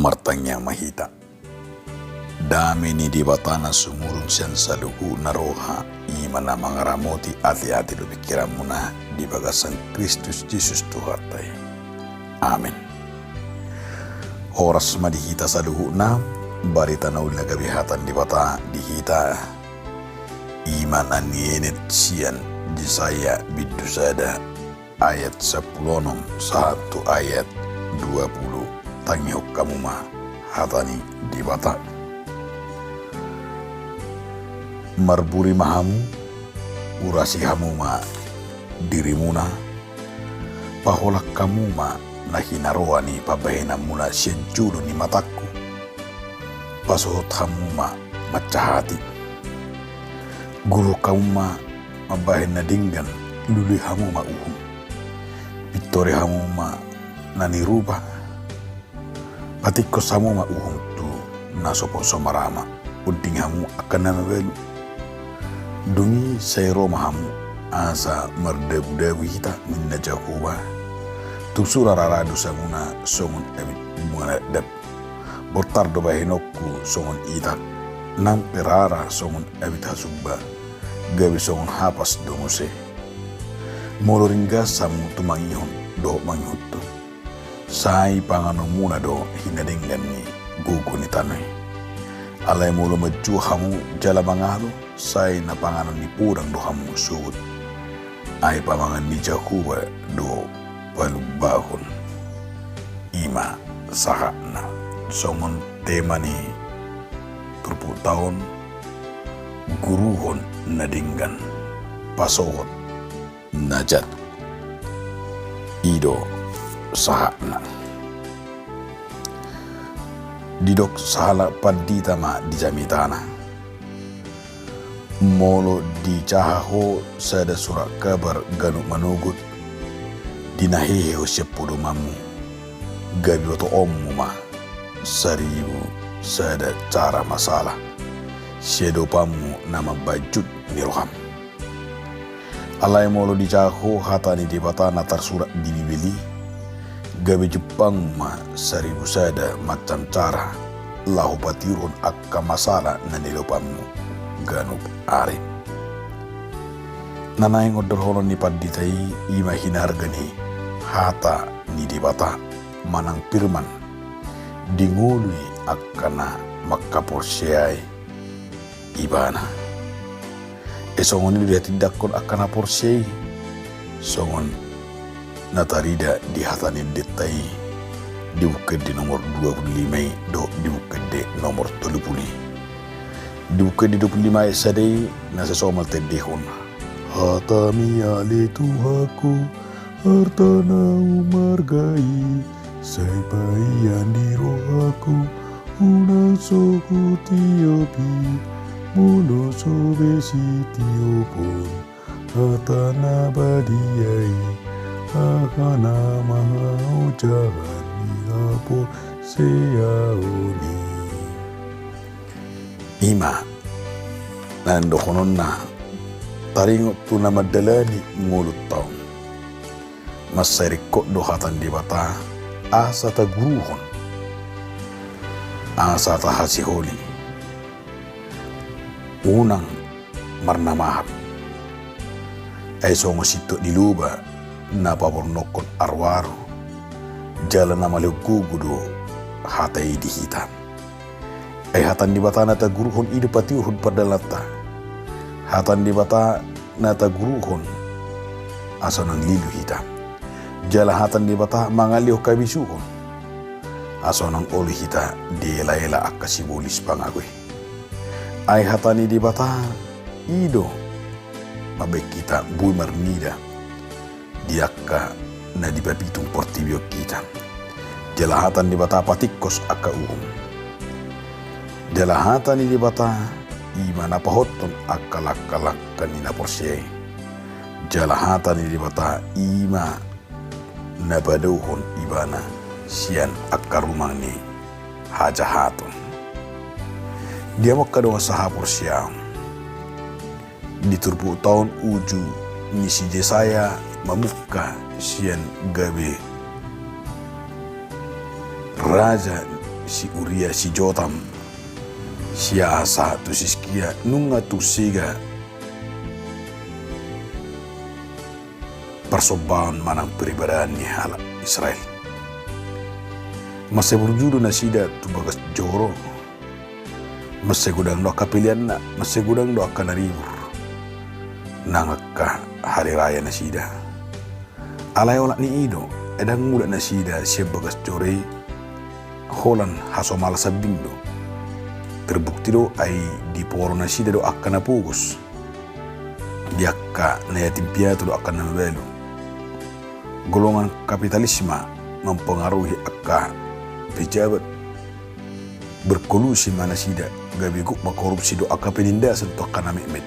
martanya mahita. Dami ni di batana sumurung siyan saluhu naroha imana mangaramoti ati-ati do pikiran muna di bagasan Kristus Yesus Tuhatay. Amin. Oras madihita saluhu na barita na ul nagabihatan di bata dihita iman anienit siyan di saya bidusada ayat 10 satu ayat 20 tangihok kamuma hatani di bata. Marburi mahamu urasi hamuma dirimuna paholak kamuma nahinaroani pabahena muna siyajulu ni mataku pasuhot hamuma macahati guru kamuma mabahena dinggan luli hamuma uhum pitore hamuma naniruba patikos hamuma uhum tu nasopo somarama uding hamu akan namabelu dungi sayro mahamu asa mardabu-dabu hita minna jakuba tusura raradu samuna songun ebit muna dab bortar do bahinokku songun itak nampe rara songun ebit hasubba gabi songun hapas do muse moloringga samu tumangihon do mangihuttu sai pangano muna do hinadinggan ni gugu ni tanay alay mulo maju hamu jala mangalo say na panganan ni purang do hamu sugut ay pamangan ni jakuba do palubahon ima saha na songon tema ni turpu taon guruhon nadinggan pasohot najat ido saha na didok sahala padita ma di jamitana molo di cahaho sada surat kabar ganu manugut dinahehe o sepuluh mamu gabi wato ommu ma saribu sada cara masalah sedo pamu nama bajut niroham alay molo di cahaho hatani di batana tersurat di bibili gabi Jepang ma saribu sada macam cara lahu patirun akka masalah nanilopamu ganub ari nanayang odorhono ni paditai ima hinargani hata ni dibata manang firman dingului akkana makkaporsiai ibana esongon ni dia tidakon akkana porsiai songon natarida di hatanin detai dibuka di nomor 25 do dibuka di nomor 30 dibuka di 25 sadai nasa somal tedehon hatami ale tuhaku hartana umargai sai paian di rohaku una soku tiopi mulo sobesi tiopon hatana badiai akana mahau jalan nilapo seyaoni ima nando konon na taringot tu nama dalani ngulut taon masarikot do hatan di bata asa ta guruhon asa ta hasiholi unang marnamahap ay songo sito diluba na pabornokon arwaro jalan nama legugudo hatai dihitan ay hatan di bata nata guruhon idu patiuhud padalata hatan di bata nata guruhon asa nang lilu hitam jala hatan di bata mangalih kabisuhon asa nang oli hita di ela-ela akasibulis pangagoy ay hatani di bata ido mabek kita bui marnida diakka na di babitung portibio kita jalahatan di bata patikos akka jalahatan di bata imana pahoton akkalak-kalakkan ina porsiai jalahatan di bata ima nabaduhon ibana sian akkarumang ni hajahaton dia makadawa saha porsiam di turpu tahun uju misi Jesaya membuka sian gabe raja si Uria si Jotam, si Asa tu Siskia nunga tu siga persobaan manang peribadaan ni hala Israel. Masa berjudu nasida tu bagas joro, masa gudang doa kapilian na, masa gudang doa kanaribur, nangakka hari raya nasida. Alay olak ni ido, edang muda nasida siap bagas jore, holan hasomal sabindo. Terbukti do ay di poro nasida do akan napugus, diakka na yatim piatu do akan namabelo. Golongan kapitalisme mempengaruhi akka pejabat berkolusi mana sida gabi guk korupsi do akka penindasan to kana mehmet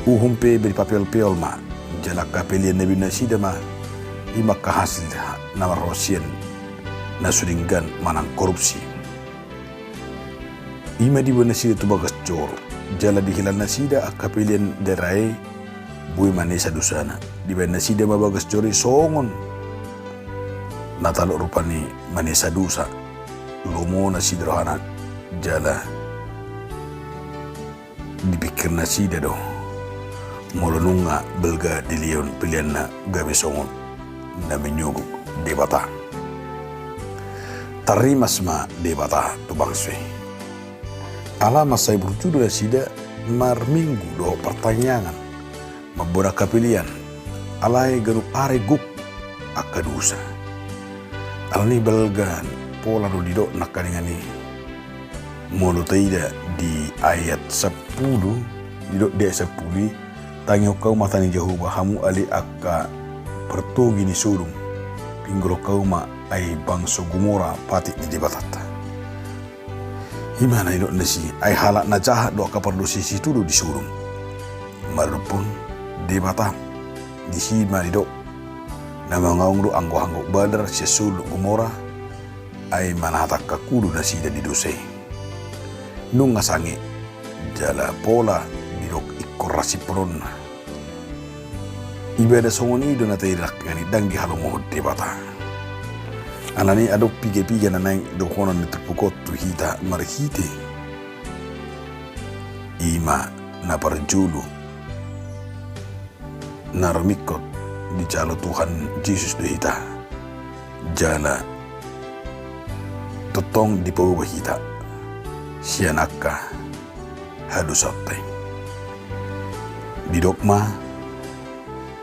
uhumpe beri papel-papel ma jala kapelian nabi nasida ma ima kahasil nama rosian nasudinggan manang korupsi ima di nasida tu bagas coro jala dihilan nasida akka pelian derai bui manesa dusana di bawah nasida mabagas jori songon natalo rupani manesa dusa lomo nasida rohana jala dipikir nasida do molonunga belga dilion pilihan na gabe songon na menyuguk debata tarimas ma debata tu bangswe alama saya berjudul nasida mar minggu do pertanyaan mabora kapilian alay garup are guk akadusa alani belgan pola do didok nakaningani molo taida di ayat 10 didok di ayat 10 tangyo kau matani Jehovah hamu ali akka pertogi ni sodom pinggolo kau ma ay bangso Gomora pati ni debatata himana didok nasi ay halak na jahat do akka perlu sisi tudu di sodom marupun debata di hima didok nama ngaung do anggo badar sesul Gomora ay manahatak kakudu na sida di dosay nung ngasangi jala pola didok ikorasi peron ibadah songoni do na tairak ngani dangi halomohod debata anani adok pige-pige na nang do konon ni terpukot tu hita marhite ima na parjulu naramikot di jalo Tuhan Yesus do hita jala totong di pawubah hita sianaka hadusatay di dokma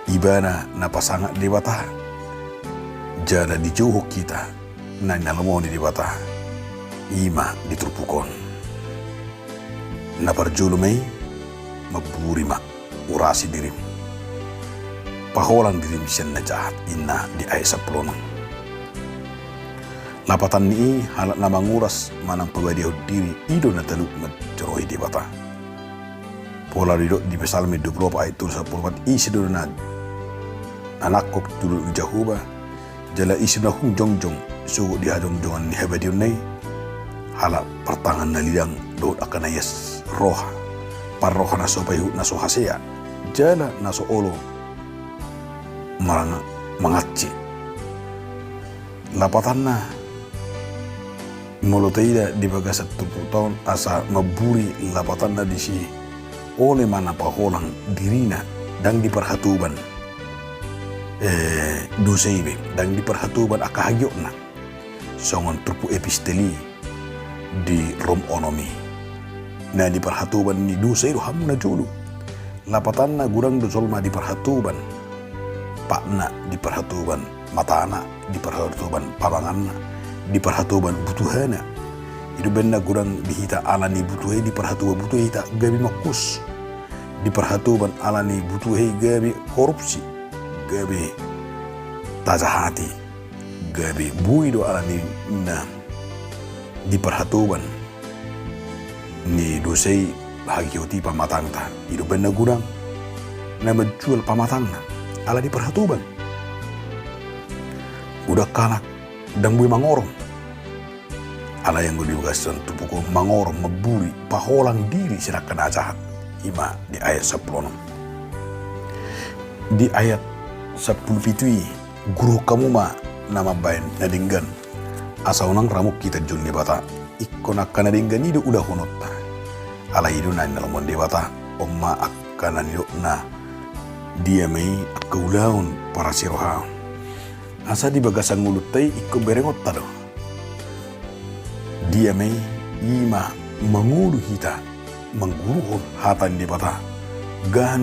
ibana na pasangat debata jala di jauh kita na nalamon di debata ima di turpukon na parjulu may maburi ma urasi dirim paholang diri misian na jahat inna di ayat 10 lapatan ni halat na manguras manang pabadiyaw diri ido na taluk madjorohi debata pola didok di Psalm 24 ayat 14 isi do na anakok tulul Jehovah jala isi na hung jongjong sugo di hajongjongan ni hebadiyaw nay halat pertangan na lidang do akan ayas roha parroha na so payu na so hasea jala na so olo marang mangatci lapatan na molo taida di bagas 70 tahun asa maburi lapatan na di si oleh mana paholang dirina dan diperhatuban doseibe dan diperhatuban akahagyok na songon trupu episteli di rom onomi na diperhatuban ni doseido hamu na julu lapatan na gurang dosolma diperhatuban pakna diperhatuban matana diperhatuban pamanganna diperhatuban butuhana itu benna gurang dihita alani butuhe diperhatuban butuhe hita gabi makus diperhatuban alani butuhe gabi korupsi gabi tajahati gabi buido alani na diperhatuban ni dosei hagioti pamatangta itu benna gurang na menjual pamatangna ala diperhatuban udah kalak dan bui mangorong ala yang gue diugasan tupuko mangorong meburi paholang diri sirakan ajahat ima di ayat 10 di ayat 10 pitui guru kamu ma nama bain nadinggan Asaunang ramuk kita junni bata. Ikko nakana dingani do udah honotta. Ala hidu na nalamon de bata. Omma akkana nido na. Dia mai akaulaun para siroha. Asa di bagasan ngulutai ikko berengot tado. Dia mai ima mangulu hita. Mangguruhon hatan de bata. Gahan